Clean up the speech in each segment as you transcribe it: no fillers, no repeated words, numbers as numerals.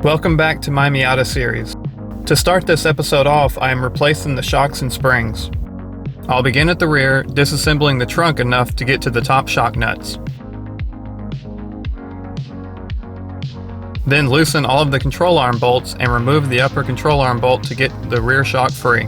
Welcome back to my Miata series. To start this episode off, I am replacing the shocks and springs. I'll begin at the rear, disassembling the trunk enough to get to the top shock nuts. Then loosen all of the control arm bolts and remove the upper control arm bolt to get the rear shock free.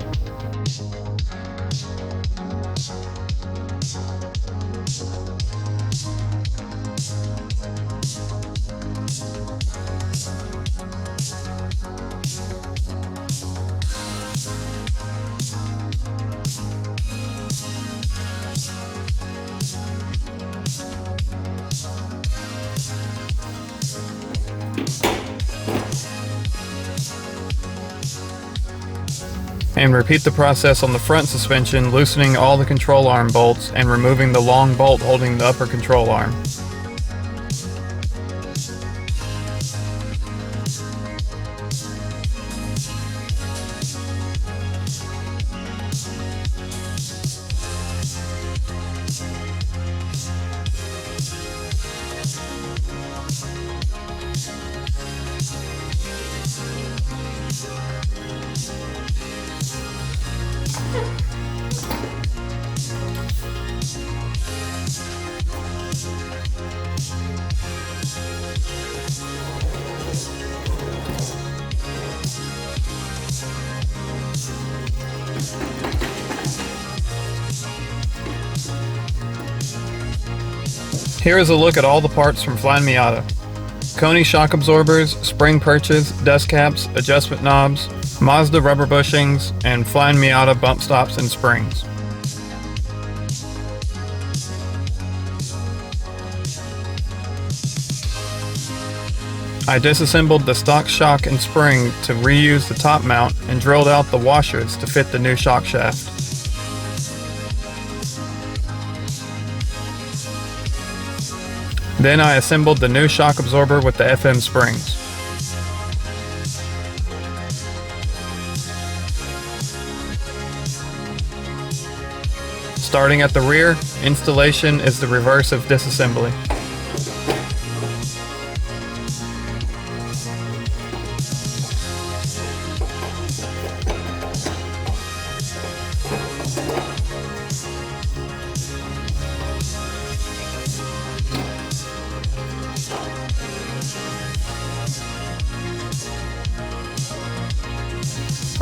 And repeat the process on the front suspension, loosening all the control arm bolts and removing the long bolt holding the upper control arm. Here is a look at all the parts from Flyin Miata. Koni shock absorbers, spring perches, dust caps, adjustment knobs, Mazda rubber bushings, and Flyin Miata bump stops and springs. I disassembled the stock shock and spring to reuse the top mount and drilled out the washers to fit the new shock shaft. Then I assembled the new shock absorber with the FM springs. Starting at the rear, installation is the reverse of disassembly.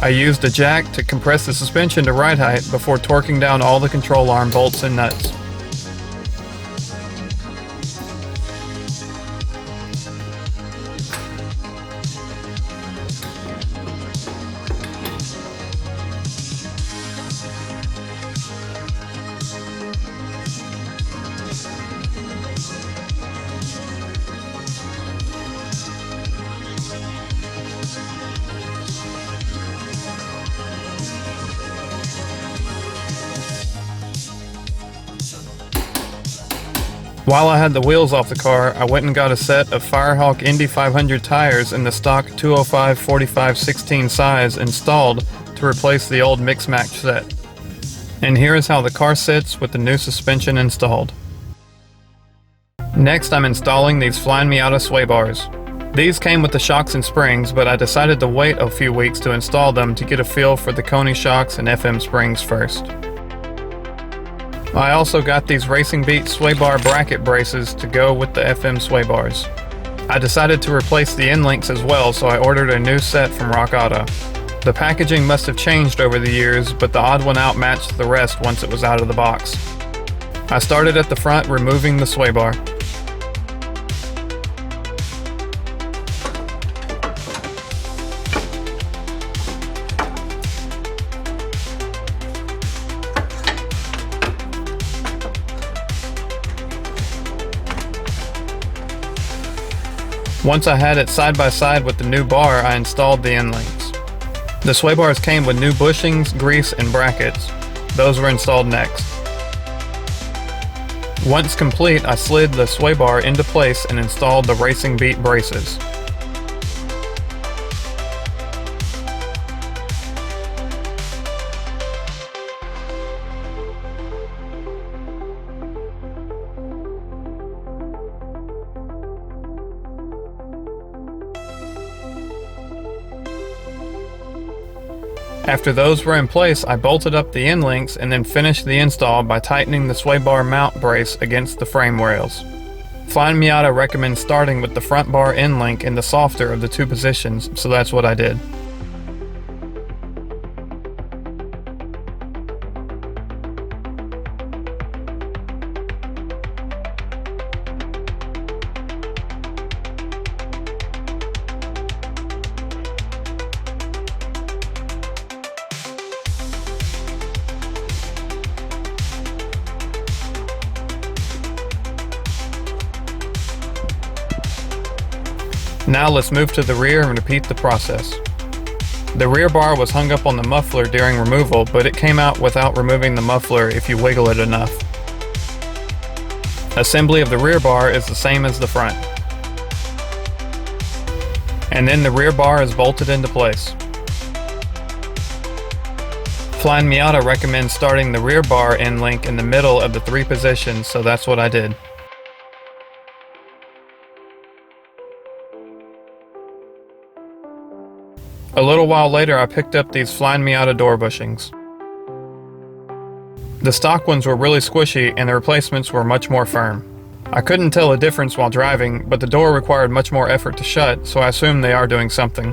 I used a jack to compress the suspension to ride height before torquing down all the control arm bolts and nuts. While I had the wheels off the car, I went and got a set of Firehawk Indy 500 tires in the stock 205/45/16 size installed to replace the old mix-match set. And here is how the car sits with the new suspension installed. Next, I'm installing these Flyin Miata sway bars. These came with the shocks and springs, but I decided to wait a few weeks to install them to get a feel for the Koni shocks and FM springs first. I also got these Racing Beat sway bar bracket braces to go with the FM sway bars. I decided to replace the end links as well, so I ordered a new set from Rock Auto. The packaging must have changed over the years, but the odd one out matched the rest once it was out of the box. I started at the front, removing the sway bar. Once I had it side by side with the new bar, I installed the end links. The sway bars came with new bushings, grease, and brackets. Those were installed next. Once complete, I slid the sway bar into place and installed the Racing Beat braces. After those were in place, I bolted up the end links and then finished the install by tightening the sway bar mount brace against the frame rails. Flyin Miata recommends starting with the front bar end link in the softer of the two positions, so that's what I did. Now let's move to the rear and repeat the process. The rear bar was hung up on the muffler during removal, but it came out without removing the muffler if you wiggle it enough. Assembly of the rear bar is the same as the front. And then the rear bar is bolted into place. Flyin Miata recommends starting the rear bar end link in the middle of the three positions, so that's what I did. A little while later, I picked up these Flyin Miata door bushings. The stock ones were really squishy and the replacements were much more firm. I couldn't tell a difference while driving, but the door required much more effort to shut, so I assume they are doing something.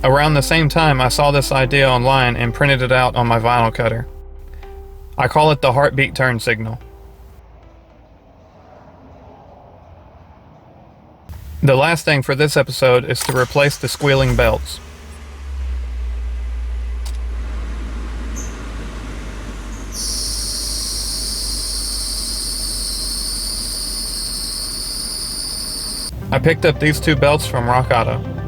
Around the same time, I saw this idea online and printed it out on my vinyl cutter. I call it the heartbeat turn signal. The last thing for this episode is to replace the squealing belts. I picked up these two belts from Rock Auto.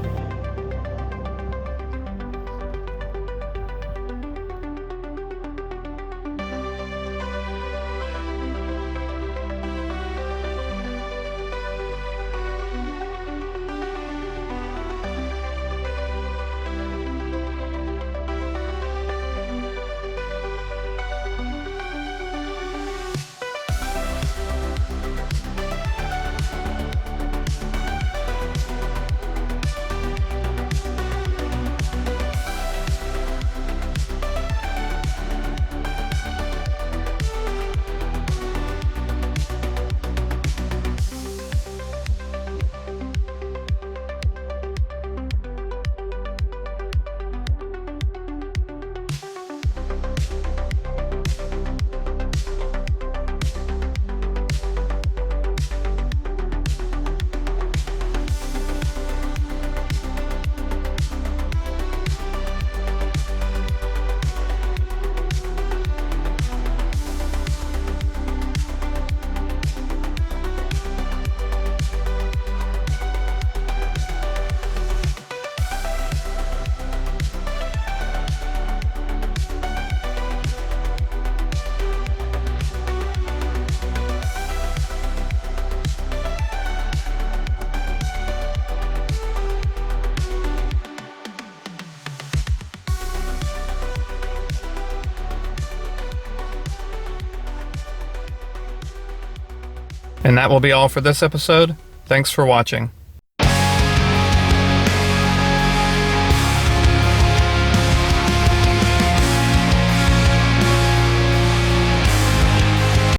And that will be all for this episode. Thanks for watching.